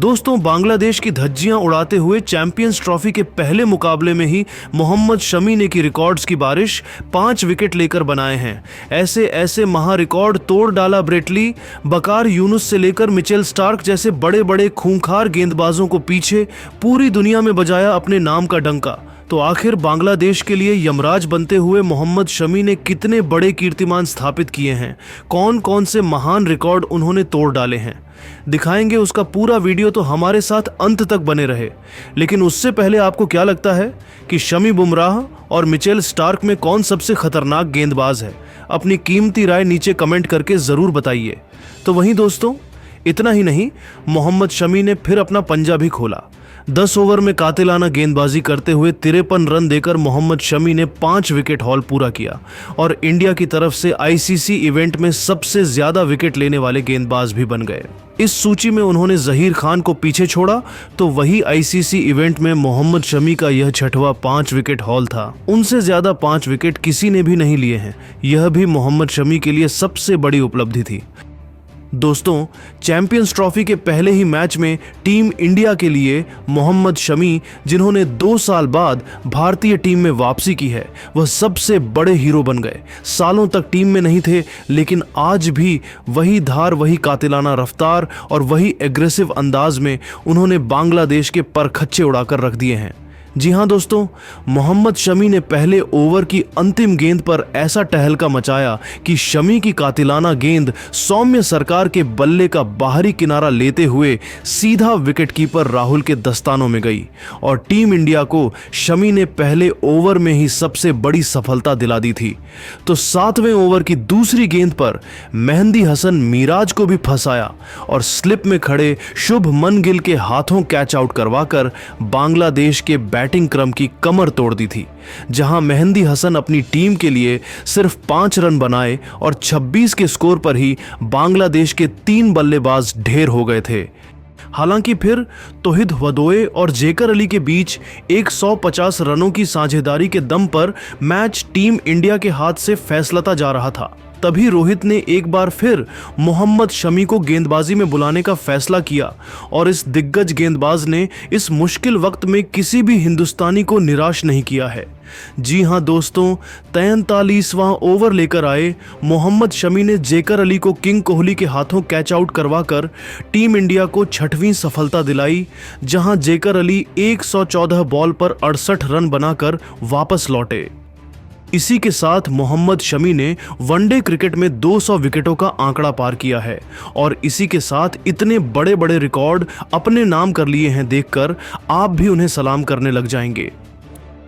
दोस्तों, बांग्लादेश की धज्जियां उड़ाते हुए चैंपियंस ट्रॉफी के पहले मुकाबले में ही मोहम्मद शमी ने की रिकॉर्ड्स की बारिश 5 विकेट लेकर बनाए हैं। ऐसे ऐसे महा रिकॉर्ड तोड़ डाला ब्रेट ली, वकार यूनुस से लेकर मिचेल स्टार्क जैसे बड़े बड़े खूंखार गेंदबाजों को पीछे पूरी दुनिया में बजाया अपने नाम का डंका। तो आखिर बांग्लादेश के लिए यमराज बनते हुए मोहम्मद शमी ने कितने बड़े कीर्तिमान स्थापित किए हैं, कौन कौन से महान रिकॉर्ड उन्होंने तोड़ डाले हैं, दिखाएंगे उसका पूरा वीडियो। तो हमारे साथ अंत तक बने रहे। लेकिन उससे पहले आपको क्या लगता है कि शमी बुमराह और मिचेल स्टार्क में कौन सबसे खतरनाक गेंदबाज है? अपनी कीमती राय नीचे कमेंट करके जरूर बताइए। तो वहीं दोस्तों, इतना ही नहीं, मोहम्मद शमी ने फिर अपना पंजा भी खोला। 10 ओवर में कातिलाना गेंदबाजी करते हुए 53 रन देकर मोहम्मद शमी ने 5 विकेट हॉल पूरा किया और इंडिया की तरफ से आईसीसी इवेंट में सबसे ज्यादा विकेट लेने वाले गेंदबाज भी बन गए। इस सूची में उन्होंने जहीर खान को पीछे छोड़ा, तो वही आईसीसी इवेंट में मोहम्मद शमी का यह 6वां 5 विकेट हॉल था। उनसे ज्यादा 5 विकेट किसी ने भी नहीं लिए हैं। यह भी मोहम्मद शमी के लिए सबसे बड़ी उपलब्धि थी। दोस्तों, चैंपियंस ट्रॉफी के पहले ही मैच में टीम इंडिया के लिए मोहम्मद शमी, जिन्होंने 2 साल बाद भारतीय टीम में वापसी की है, वह सबसे बड़े हीरो बन गए। सालों तक टीम में नहीं थे, लेकिन आज भी वही धार, वही कातिलाना रफ्तार और वही एग्रेसिव अंदाज में उन्होंने बांग्लादेश के परखच्चे उड़ाकर रख दिए हैं। जी हां दोस्तों, मोहम्मद शमी ने पहले ओवर की अंतिम गेंद पर ऐसा टहलका मचाया कि शमी की कातिलाना गेंद सौम्य सरकार के बल्ले का बाहरी किनारा लेते हुए सीधा विकेटकीपर राहुल के दस्तानों में गई और टीम इंडिया को शमी ने पहले ओवर में ही सबसे बड़ी सफलता दिला दी थी। तो 7वें ओवर की दूसरी गेंद पर मेहंदी हसन मिराज को भी फंसाया और स्लिप में खड़े शुभमन गिल के हाथों कैच आउट करवाकर बांग्लादेश के बैटिंग क्रम की कमर तोड़ दी थी। जहां मेहंदी हसन अपनी टीम के लिए सिर्फ 5 रन बनाए और 26 के स्कोर पर ही बांग्लादेश के 3 बल्लेबाज ढेर हो गए थे। हालांकि फिर तौहीद वदोए और जेकर अली के बीच 150 रनों की साझेदारी के दम पर मैच टीम इंडिया के हाथ से फैसलता जा रहा था। तभी रोहित ने एक बार फिर मोहम्मद शमी को गेंदबाजी में बुलाने का फैसला किया और इस दिग्गज गेंदबाज ने इस मुश्किल वक्त में किसी भी हिंदुस्तानी को निराश नहीं किया है। जी हां दोस्तों, 43वां ओवर लेकर आए मोहम्मद शमी ने जेकर अली को किंग कोहली के हाथों कैच आउट करवाकर टीम इंडिया को 6वीं सफलता दिलाई, जहां जेकर अली 114 बॉल पर 68 रन बनाकर वापस लौटे। इसी के साथ मोहम्मद शमी ने वनडे क्रिकेट में 200 विकेटों का आंकड़ा पार किया है और इसी के साथ इतने बड़े बड़े रिकॉर्ड अपने नाम कर लिए हैं, देखकर आप भी उन्हें सलाम करने लग जाएंगे।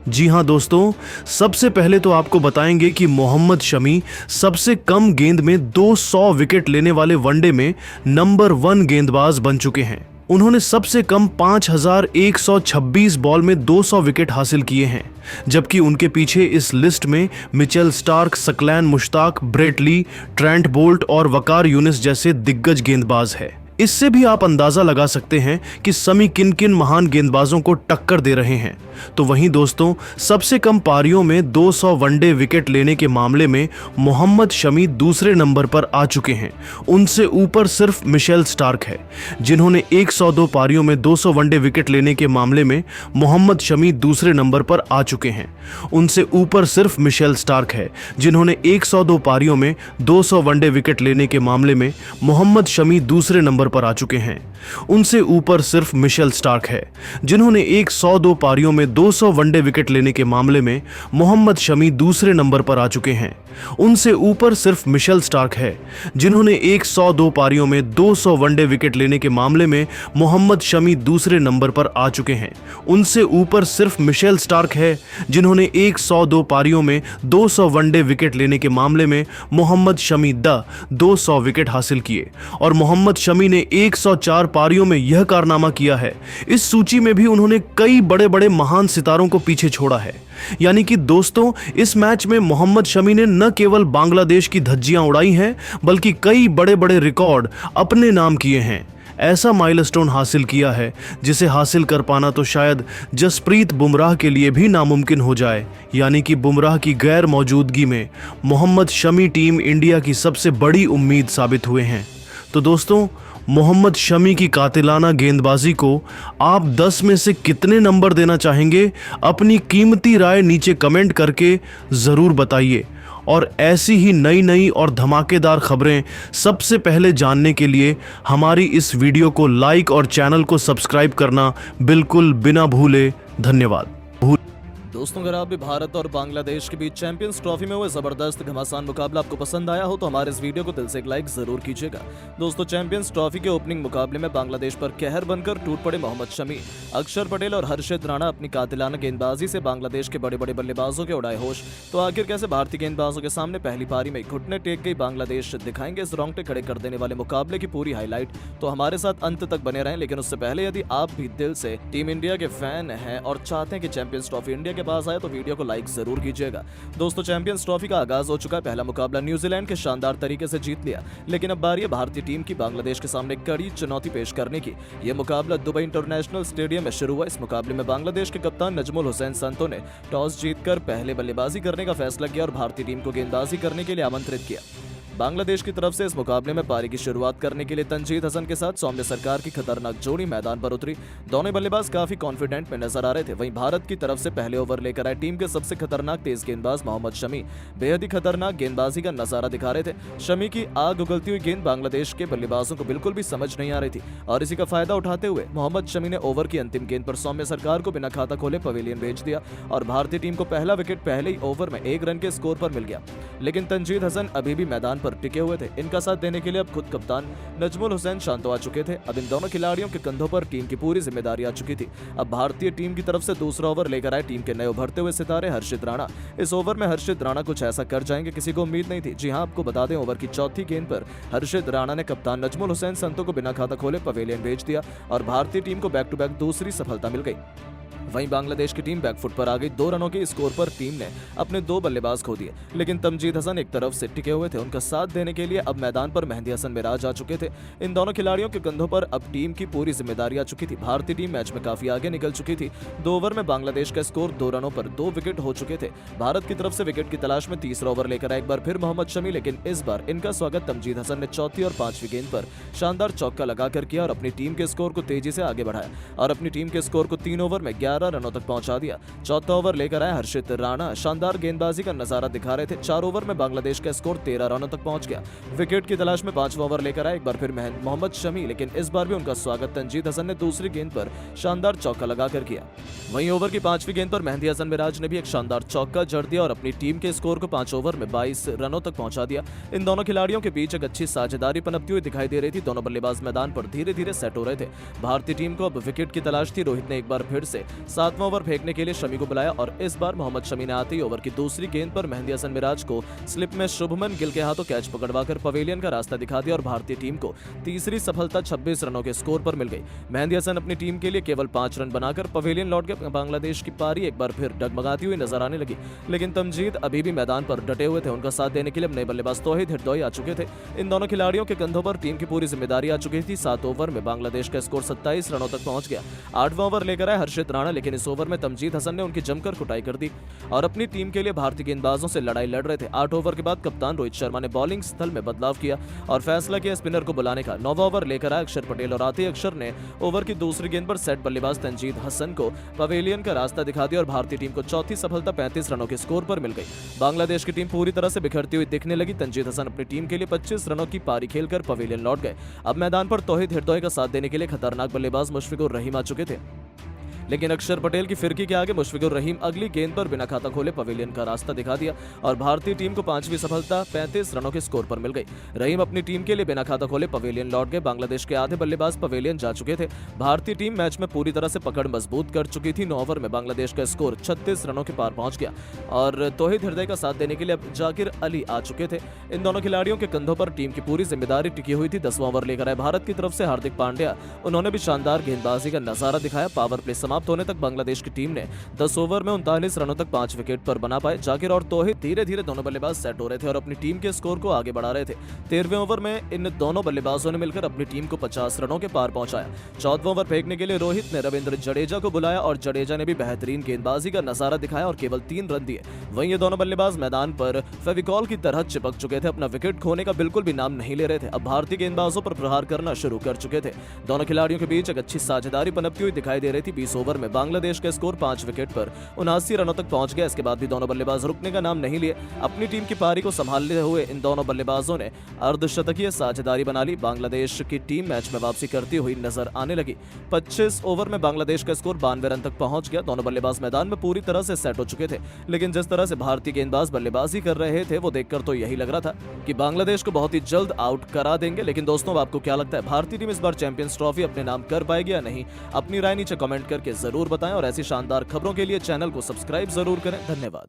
जी हां दोस्तों, सबसे पहले तो आपको बताएंगे कि मोहम्मद शमी सबसे कम गेंद में 200 विकेट लेने वाले वनडे में नंबर 1 गेंदबाज बन चुके हैं। उन्होंने सबसे कम 5126 बॉल में 200 विकेट हासिल किए हैं, जबकि उनके पीछे इस लिस्ट में Mitchell Starc, Saqlain Mushtaq, Brett Lee, Trent Boult और वकार यूनुस जैसे दिग्गज गेंदबाज हैं। इससे भी आप अंदाजा लगा सकते हैं कि शमी किन किन महान गेंदबाजों को टक्कर दे रहे हैं। तो वहीं दोस्तों, सबसे कम पारियों में 200 वनडे विकेट लेने के मामले में मोहम्मद शमी दूसरे नंबर पर आ चुके हैं। उनसे ऊपर सिर्फ मिचेल स्टार्क है, जिन्होंने 102 पारियों में 200 वनडे विकेट लेने के मामले में मोहम्मद शमी दूसरे नंबर पर आ चुके हैं। उनसे ऊपर सिर्फ मिचेल स्टार्क है, जिन्होंने 102 पारियों में 200 वनडे विकेट लेने के मामले में मोहम्मद शमी दूसरे नंबर पर आ चुके हैं। उनसे ऊपर सिर्फ मिचेल स्टार्क है, जिन्होंने 102 पारियों में 200 वनडे विकेट लेने के मामले में मोहम्मद शमी दूसरे नंबर पर आ चुके हैं। उनसे ऊपर सिर्फ मिचेल स्टार्क है, जिन्होंने 102 पारियों में 200 वनडे विकेट लेने के मामले में मोहम्मद शमी दूसरे नंबर पर आ चुके हैं। उनसे ऊपर सिर्फ मिचेल स्टार्क है, जिन्होंने 102 पारियों में 200 वनडे विकेट लेने के मामले में मोहम्मद शमी 200 विकेट हासिल किए और मोहम्मद शमी ने 104 पारियों में यह कारनामा किया है। इस सूची में भी उन्होंने कई बड़े बड़े महान सितारों को पीछे छोड़ा है। यानी कि दोस्तों, इस मैच में मोहम्मद शमी ने न केवल बांग्लादेश की धज्जियां उड़ाई हैं, बल्कि कई बड़े बड़े रिकॉर्ड अपने नाम किए हैं। ऐसा माइलस्टोन हासिल किया है जिसे हासिल कर पाना तो शायद जसप्रीत बुमराह के लिए भी नामुमकिन हो जाए। यानी कि बुमराह की गैर मौजूदगी में मोहम्मद शमी टीम इंडिया की सबसे बड़ी उम्मीद साबित हुए हैं। तो दोस्तों, मोहम्मद शमी की कातिलाना गेंदबाजी को आप 10 में से कितने नंबर देना चाहेंगे? अपनी कीमती राय नीचे कमेंट करके ज़रूर बताइए। और ऐसी ही नई नई और धमाकेदार खबरें सबसे पहले जानने के लिए हमारी इस वीडियो को लाइक और चैनल को सब्सक्राइब करना बिल्कुल बिना भूले। धन्यवाद। दोस्तों, अगर आप भी भारत और बांग्लादेश के बीच चैंपियंस ट्रॉफी में हुए जबरदस्त घमासान मुकाबला आपको पसंद आया हो तो हमारे इस वीडियो को दिल से एक लाइक जरूर कीजिएगा। दोस्तों, चैंपियंस ट्रॉफी के ओपनिंग मुकाबले में बांग्लादेश पर कहर बनकर टूट पड़े मोहम्मद शमी। अक्षर पटेल और हर्षित राणा अपनी कातिलाना गेंदबाजी से बांग्लादेश के बड़े बड़े बल्लेबाजों के उड़ाए होश। तो आखिर कैसे भारतीय गेंदबाजों के सामने पहली पारी में घुटने टेक गई बांग्लादेश, दिखाएंगे इस रोंगटे खड़े कर देने वाले मुकाबले की पूरी हाईलाइट। तो हमारे साथ अंत तक बने रहें। लेकिन उससे पहले यदि आप भी दिल से टीम इंडिया के फैन हैं और चाहते हैं कि चैंपियंस ट्रॉफी इंडिया के पास आए तो वीडियो को लाइक जरूर कीजिएगा। दोस्तों, चैंपियंस ट्रॉफी का आगाज हो चुका है। पहला मुकाबला न्यूजीलैंड के शानदार तरीके से जीत लिया, लेकिन अब बारी है भारतीय टीम की बांग्लादेश के सामने कड़ी चुनौती पेश करने की। यह मुकाबला दुबई इंटरनेशनल स्टेडियम में शुरू हुआ। इस मुकाबले में बांग्लादेश के कप्तान नजमुल हुसैन संतो ने टॉस जीतकर पहले बल्लेबाजी करने का फैसला किया और भारतीय टीम को गेंदबाजी करने के लिए आमंत्रित किया। बांग्लादेश की तरफ से इस मुकाबले में पारी की शुरुआत करने के लिए तंजीद हसन के साथ सौम्य सरकार की खतरनाक जोड़ी मैदान पर उतरी। दोनों बल्लेबाज काफी कॉन्फिडेंट में नजर आ रहे थे। वहीं भारत की तरफ से पहले ओवर लेकर आए टीम के सबसे खतरनाक तेज गेंदबाज मोहम्मद शमी बेहद ही खतरनाक गेंदबाजी का नजारा दिखा रहे थे। शमी की आग उगलती हुई गेंद बांग्लादेश के बल्लेबाजों को बिल्कुल भी समझ नहीं आ रही थी और इसी का फायदा उठाते हुए मोहम्मद शमी ने ओवर की अंतिम गेंद पर सौम्य सरकार को बिना खाता खोले पवेलियन भेज दिया और भारतीय टीम को पहला विकेट पहले ही ओवर में 1 रन के स्कोर पर मिल गया। लेकिन तंजीद हसन अभी भी मैदान पर टिके हुए थे। इनका साथ देने के लिए अब खुद कप्तान नजमुल हुसैन शांतो आ चुके थे। अब इन दोनों खिलाड़ियों के कंधों पर टीम की पूरी जिम्मेदारी आ चुकी थी। अब भारतीय टीम की तरफ से दूसरा ओवर लेकर आए टीम के नए उभरते हुए सितारे हर्षित राणा। इस ओवर में हर्षित राणा कुछ ऐसा कर जाएंगे किसी को उम्मीद नहीं थी। जी हां, आपको बता दें, ओवर की चौथी गेंद पर हर्षित राणा ने कप्तान नजमुल हुसैन संतो को बिना खाता खोले पवेलियन भेज दिया और भारतीय टीम को बैक टू बैक दूसरी सफलता मिल गई। वहीं बांग्लादेश की टीम बैकफुट पर आ गई। 2 रनों के स्कोर पर टीम ने अपने 2 बल्लेबाज खो दिए, लेकिन तमजीद हसन एक तरफ से टिके हुए थे। उनका साथ देने के लिए अब मैदान पर मेहंदी हसन मिराज आ चुके थे। इन दोनों खिलाड़ियों के कंधों पर अब टीम की पूरी जिम्मेदारी आ चुकी थी। भारतीय टीम मैच में काफी आगे निकल चुकी थी। 2 ओवर में बांग्लादेश का स्कोर 2 रनों पर 2 विकेट हो चुके थे। भारत की तरफ से विकेट की तलाश में तीसरा ओवर लेकर आए एक बार फिर मोहम्मद शमी, लेकिन इस बार इनका स्वागत तमजीद हसन ने चौथी और 5वीं गेंद पर शानदार चौका लगाकर किया और अपनी टीम के स्कोर को तेजी से आगे बढ़ाया और अपनी टीम के स्कोर को 3 ओवर में 11 रनों तक पहुंचा दिया। चौथा ओवर लेकर आए हर्षित राणा शानदार गेंदबाजी का नजारा दिखा रहे थे। 4 ओवर में बांग्लादेश का स्कोर 13 रनों तक पहुंच गया। विकेट की तलाश में 5वां ओवर लेकर आए एक बार फिर मोहम्मद शमी, लेकिन इस बार भी उनका स्वागत तंजीद हसन ने दूसरी गेंद पर शानदार चौका लगाकर किया। वहीं ओवर की 5वीं गेंद पर मेहंदी हसन मिराज ने भी एक शानदार चौका जड़ दिया और अपनी टीम के स्कोर को 5 ओवर में 22 रनों तक पहुंचा दिया। इन दोनों खिलाड़ियों के बीच एक अच्छी साझेदारी पनपती हुई दिखाई दे रही थी। दोनों बल्लेबाज मैदान पर धीरे धीरे सेट हो रहे थे। भारतीय टीम को अब विकेट की तलाश थी। रोहित ने एक बार फिर से 7वां ओवर फेंकने के लिए शमी को बुलाया और इस बार मोहम्मद शमी ने आते ही ओवर की दूसरी गेंद पर मेहंदी हसन मिराज को स्लिप में शुभमन गिल के हाथों कैच पकड़वाकर पवेलियन का रास्ता दिखा दिया और भारतीय टीम को तीसरी सफलता 26 रनों के स्कोर पर मिल गई। मेहंदी हसन अपनी टीम के लिए केवल 5 रन बनाकर पवेलियन लौट गए। बांग्लादेश की पारी एक बार फिर डगमगाती हुई नजर आने लगी, लेकिन तमजीद अभी भी मैदान पर डटे हुए थे। उनका साथ देने के लिए नए बल्लेबाज तौहीद हिरदोई आ चुके थे। इन दोनों खिलाड़ियों के कंधों पर टीम की पूरी जिम्मेदारी आ चुकी थी। 7 ओवर में बांग्लादेश का स्कोर 27 रनों तक पहुंच गया। 8वां ओवर लेकर आए हर्षित राणा, लेकिन इस ओवर में तमजीद हसन ने उनकी जमकर कुटाई कर दी और अपनी टीम के लिए भारतीय गेंदबाजों से लड़ाई लड़ रहे थे। 8 ओवर के बाद कप्तान रोहित शर्मा ने बॉलिंग स्थल में बदलाव किया और फैसला किया स्पिनर को बुलाने का। 9वां ओवर लेकर आए अक्षर पटेल और आते अक्षर ने ओवर की दूसरी गेंद पर सेट बल्लेबाज तंजीद हसन को पवेलियन का रास्ता दिखा दिया और भारतीय टीम को चौथी सफलता 35 रनों के स्कोर पर मिल गई। बांग्लादेश की टीम पूरी तरह से बिखरती हुई दिखने लगी। तंजीद हसन अपनी टीम के लिए 25 रनों की पारी खेलकर पवेलियन लौट गए। अब मैदान पर तौहीद हिरदोई का साथ देने के लिए खतरनाक बल्लेबाज मुशफिकुर रहीम आ चुके थे, लेकिन अक्षर पटेल की फिरकी के आगे मुशफिकुर रहीम अगली गेंद पर बिना खाता खोले पवेलियन का रास्ता दिखा दिया और भारतीय टीम को 5वीं सफलता 35 रनों के स्कोर पर मिल गई। रहीम अपनी टीम के लिए बिना खाता खोले पवेलियन लौट गए। बांग्लादेश के आधे बल्लेबाज पवेलियन जा चुके थे। भारतीय टीम मैच में पूरी तरह से पकड़ मजबूत कर चुकी थी। 9 ओवर में बांग्लादेश का स्कोर 36 रनों के पार पहुंच गया और तौहीद हिरदोई का साथ देने के लिए अब जाकिर अली आ चुके थे। इन दोनों खिलाड़ियों के कंधों पर टीम की पूरी जिम्मेदारी टिकी हुई थी। 10वां ओवर लेकर आए भारत की तरफ से हार्दिक पांड्या, उन्होंने भी शानदार गेंदबाजी का नजारा दिखाया। पावर प्ले समाप्त समाप्त होने तक बांग्लादेश की टीम ने 10 ओवर में 39 रनों तक 5 विकेट पर बना पाए। जाकिर और तौहिद धीरे धीरे दोनों बल्लेबाज सेट हो रहे थे और अपनी टीम के स्कोर को आगे बढ़ा रहे थे। 13वें ओवर में इन दोनों बल्लेबाजों ने मिलकर अपनी टीम को 50 रनों के पार पहुंचाया। 14वां ओवर फेंकने के लिए रोहित ने रविंद्र जडेजा को बुलाया और जडेजा ने भी बेहतरीन गेंदबाजी का नजारा दिखाया और केवल 3 रन दिए। वहीं ये दोनों बल्लेबाज मैदान पर फेविकॉल की तरह चिपक चुके थे, अपना विकेट खोने का बिल्कुल भी नाम नहीं ले रहे थे। अब भारतीय गेंदबाजों पर प्रहार करना शुरू कर चुके थे। दोनों खिलाड़ियों के बीच एक अच्छी साझेदारी पनपती हुई दिखाई दे रही थी। 20 ओवर में बांग्लादेश का स्कोर 5 विकेट पर 79 रनों तक पहुंच गया। इसके बाद भी दोनों बल्लेबाज रुकने का नाम नहीं लिए। अपनी टीम की पारी को संभालते हुए इन दोनों बल्लेबाजों ने अर्धशतकीय साझेदारी बना ली। बांग्लादेश की टीम मैच में वापसी करती हुई नजर आने लगी। 25 ओवर में बांग्लादेश का स्कोर 92 रन तक पहुंच गया। दोनों बल्लेबाज मैदान में पूरी तरह से सेट हो चुके थे, लेकिन जिस तरह से भारतीय गेंदबाज बल्लेबाजी कर रहे थे वो देखकर तो यही लग रहा था कि बांग्लादेश को बहुत ही जल्द आउट करा देंगे। लेकिन दोस्तों, आपको क्या लगता है, भारतीय टीम इस बार चैंपियंस ट्रॉफी अपने नाम कर पाएगी या नहीं? अपनी राय नीचे कमेंट करके जरूर बताएं और ऐसी शानदार खबरों के लिए चैनल को सब्सक्राइब जरूर करें। धन्यवाद।